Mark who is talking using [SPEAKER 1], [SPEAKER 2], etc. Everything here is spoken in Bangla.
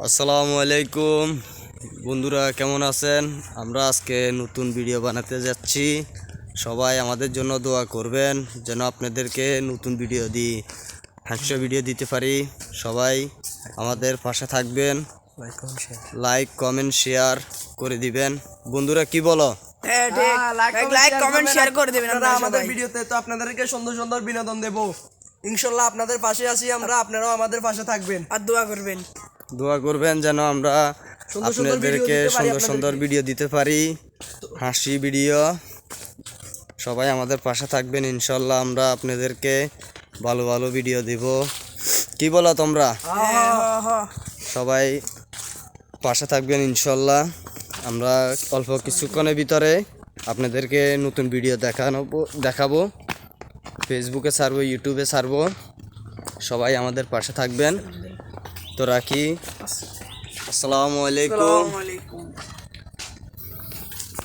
[SPEAKER 1] আসসালামু আলাইকুম বন্ধুরা, কেমন আছেন? আমরা আজকে নতুন ভিডিও বানাতে যাচ্ছি। সবাই আমাদের জন্য দোয়া করবেন যেন আপনাদেরকে নতুন ভিডিও দিই, হাস্য ভিডিও দিতে পারি। সবাই আমাদের পাশে থাকবেন, লাইক কমেন্ট শেয়ার করে দিবেন। বন্ধুরা কি বলো?
[SPEAKER 2] লাইক কমেন্ট শেয়ার করে দিবেন।
[SPEAKER 3] আপনারা আমাদের ভিডিওতে তো আপনাদেরকে সুন্দর সুন্দর বিনোদন দেব। ইনশাআল্লাহ আপনাদের পাশে আছি আমরা, আপনারাও আমাদের পাশে থাকবেন
[SPEAKER 2] আর দোয়া করবেন
[SPEAKER 1] যেন আমরা আপনাদেরকে সুন্দর সুন্দর ভিডিও দিতে পারি, হাসি ভিডিও। সবাই আমাদের পাশে থাকবেন, ইনশাল্লাহ আমরা আপনাদেরকে ভালো ভালো ভিডিও দিব। কি বলো তোমরা? সবাই পাশে থাকবেন ইনশাল্লাহ। আমরা অল্প কিছুক্ষণের ভিতরে আপনাদেরকে নতুন ভিডিও দেখাবো, ফেসবুকে ছাড়বো, ইউটিউবে ছাড়বো। সবাই আমাদের পাশে থাকবেন। তো রাখি। আসসালামু আলাইকুম।